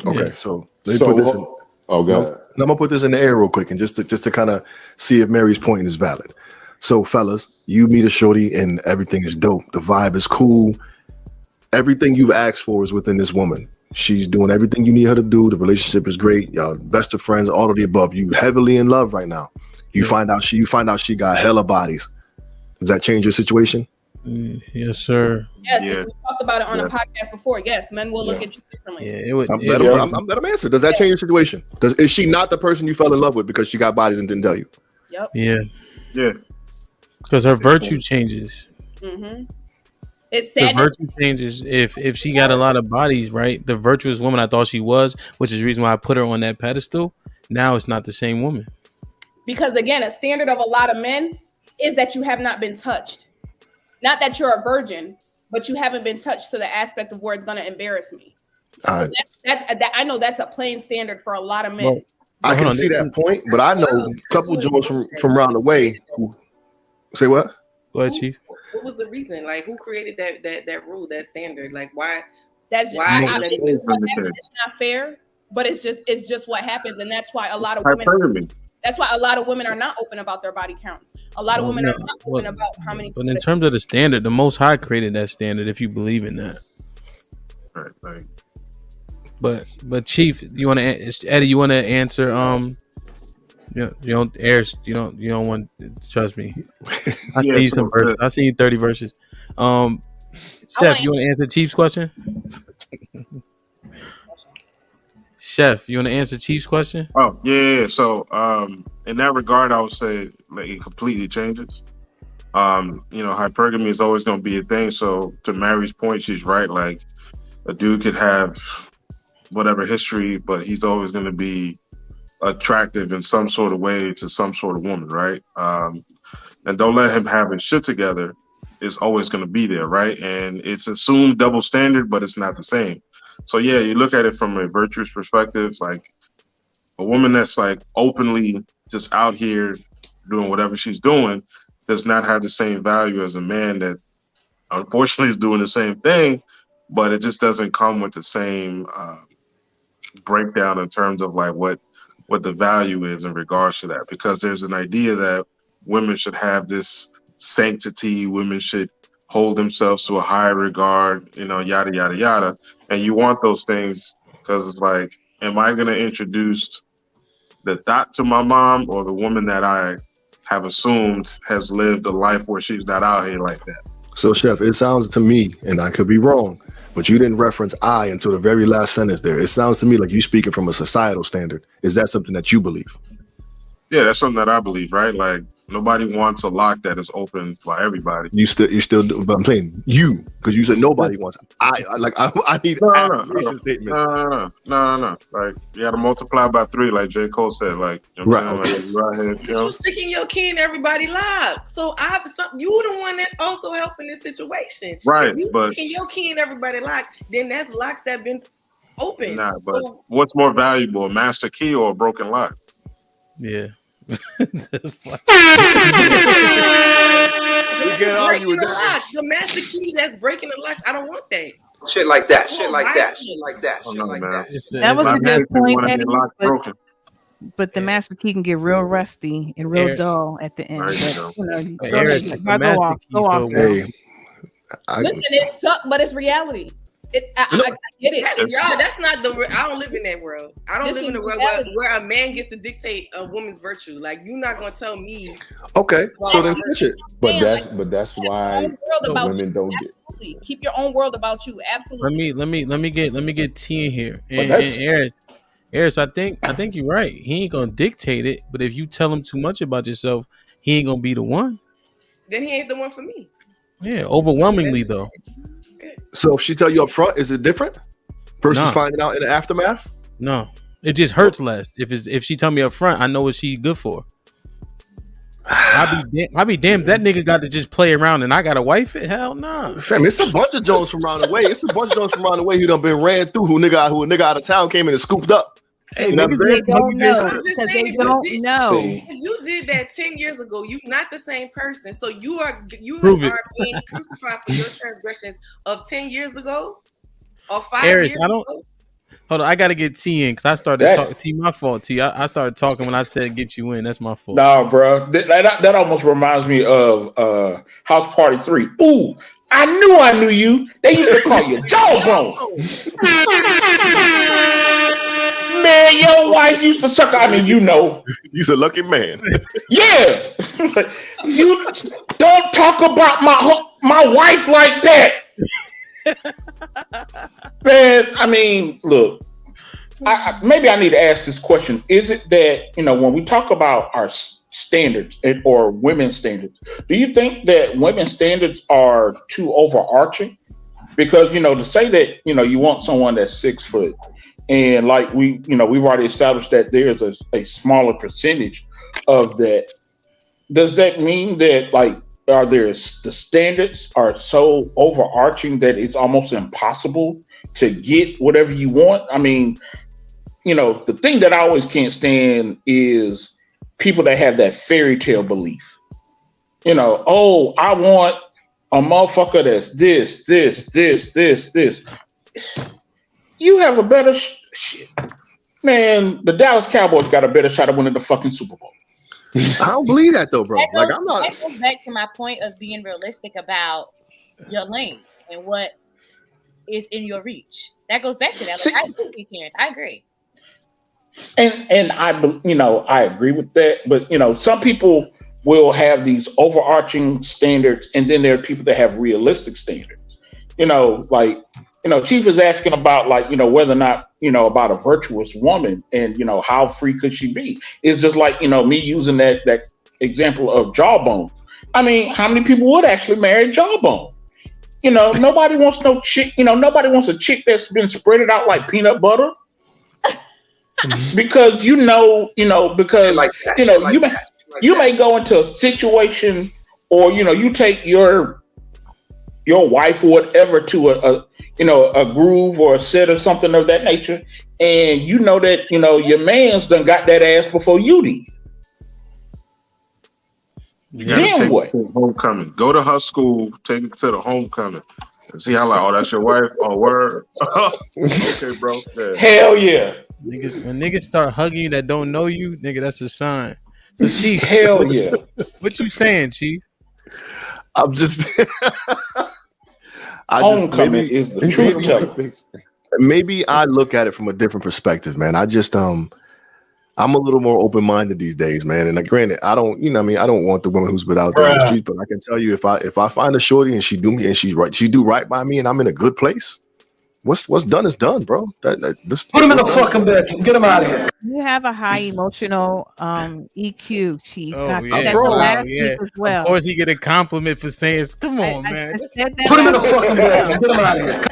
Okay, Yeah. so let me put this in. Oh, God. I'm gonna put this in the air real quick, and just to kind of see if Mary's point is valid. So, fellas, you meet a shorty, and everything is dope. The vibe is cool. Everything you've asked for is within this woman. She's doing everything you need her to do. The relationship is great. Y'all best of friends, all of the above. You heavily in love right now. You find out she got hella bodies. Does that change your situation? Yes, sir. Yes, we talked about it on a podcast before. Yes, men will look at you differently. Yeah, it would. Let him answer. Does that change your situation? Is she not the person you fell in love with because she got bodies and didn't tell you? Yep. Yeah. Because her virtue changes. Mm-hmm. It's sad. The virtue changes if she got a lot of bodies, right? The virtuous woman I thought she was, which is the reason why I put her on that pedestal. Now it's not the same woman. Because again, a standard of a lot of men is that you have not been touched. Not that you're a virgin, but you haven't been touched to the aspect of where it's going to embarrass me. So I know that's a plain standard for a lot of men. Well, I can see that point, but I know a couple joints from around the way who say what? Go ahead, Chief. What was the reason? Like, who created that rule, that standard? Like, why? That's it's not fair, but it's just what happens, and that's why a lot of women. That's why a lot of women are not open about their body counts. A lot of women are not open about how many. But in terms of the standard, the Most High created that standard. If you believe in that, right. But Chief, you want to Eddie? You want to answer? You don't Ayers. You don't want. Trust me. I see you some verses. I see you 30 verses. Chef, you want to answer Chief's question? Chef, you want to answer Chief's question? Oh, yeah. So, in that regard, I would say like it completely changes. Hypergamy is always going to be a thing. So, to Mary's point, she's right. Like, a dude could have whatever history, but he's always going to be attractive in some sort of way to some sort of woman, right? And don't let him have his shit together. It's always going to be there, right? And it's assumed double standard, but it's not the same. So yeah, you look at it from a virtuous perspective, like a woman that's like openly just out here doing whatever she's doing does not have the same value as a man that unfortunately is doing the same thing, but it just doesn't come with the same breakdown in terms of like what the value is in regards to that, because there's an idea that women should have this sanctity, women should hold themselves to a higher regard, yada, yada, yada. And you want those things because it's like, am I going to introduce the thought to my mom or the woman that I have assumed has lived a life where she's not out here like that? So, Chef, it sounds to me, and I could be wrong, but you didn't reference I until the very last sentence there. It sounds to me like you speaking from a societal standard. Is that something that you believe? Yeah, that's something that I believe, right? Like, nobody wants a lock that is open by everybody. You still do, but I'm saying you, because you said nobody wants. I need affirmation statements. No. Like, you got to multiply by 3, like J. Cole said. Like, you sticking your key in everybody's life. So you the one that's also helping this situation. Right, if you but sticking your key in everybody's life, then that's locks that been open. Nah, but what's more valuable, a master key or a broken lock? Yeah. We can't argue with that. The master key that's breaking the locks. I don't want that. Shit like that. That was a good point, Eddie. But the master key can get real rusty and real dull at the end. Listen, it sucks, but it's reality. I get it. Y'all, that's not I don't live in that world. I don't live in the world where a man gets to dictate a woman's virtue. Like, you're not gonna tell me. Okay, so then switch it. But that's why women don't get. Keep your own world about you. Absolutely. Let me get T in here. And Eris, I think you're right. He ain't gonna dictate it, but if you tell him too much about yourself, he ain't gonna be the one. Then he ain't the one for me. Yeah, overwhelmingly though. So if she tell you up front, is it different versus finding out in the aftermath? No, it just hurts less. If she tell me up front, I know what she good for. I be damned that nigga got to just play around and I got a wife. Hell no. Nah. Fam, it's a bunch of Jones from around the way. It's a bunch of Jones from around the way who done been ran through. Who a nigga out of town came in and scooped up. Hey, niggas, they don't know because they don't know. If you did that 10 years ago, you're not the same person. So you are being crucified for your transgressions of 10 years ago or 5 years ago. Hold on, I gotta get T in because I started talking. T, my fault. T, I started talking when I said get you in. That's my fault. No, bro, that almost reminds me of House Party 3. Ooh, I knew you. They used to call you Jawbone. Man, your wife used to suck. I mean, you know, you's a lucky man. Yeah, you don't talk about my wife like that. Man, I mean, look, maybe I need to ask this question. Is it that, when we talk about our standards or women's standards, do you think that women's standards are too overarching? Because, to say that, you want someone that's 6 foot and like we've already established that there's a smaller percentage of that. Does that mean that the standards are so overarching that it's almost impossible to get whatever you want? I mean, the thing that I always can't stand is people that have that fairy tale belief. Oh, I want a motherfucker that's this. You have a better shit. Man, the Dallas Cowboys got a better shot of winning the fucking Super Bowl. I don't believe that though, bro. That goes back to my point of being realistic about your lane and what is in your reach. That goes back to that. I agree, Terrence. I agree. And I agree with that. But some people will have these overarching standards, and then there are people that have realistic standards. Chief is asking about whether or not about a virtuous woman and how free could she be? It's just like me using that example of Jawbone. I mean, how many people would actually marry Jawbone? Nobody wants no chick. Nobody wants a chick that's been spread out like peanut butter. Because you may go into a situation, or you take your wife or whatever to a groove or a set or something of that nature, and that your man's done got that ass before you did. You gotta take it to homecoming. Go to her school, take it to the homecoming, and see how that's your wife. Oh, word. Okay, bro. Yeah. Hell yeah. When niggas start hugging you that don't know you, nigga, that's a sign. So Chief, hell yeah. What you saying, Chief? I'm just homecoming is the truth teller. Maybe I look at it from a different perspective, man. I just I'm a little more open-minded these days, man. And granted, I don't, I don't want the woman who's been out there in the street, but I can tell you if I find a shorty and she do me and she do right by me and I'm in a good place, what's done is done, bro. Put him in the fucking bed. Get him out of here. You have a high emotional EQ, Chief. Oh, last week as well. Of course, he get a compliment for saying, "Come on, man." Put him in the fucking bed. Get him out of here.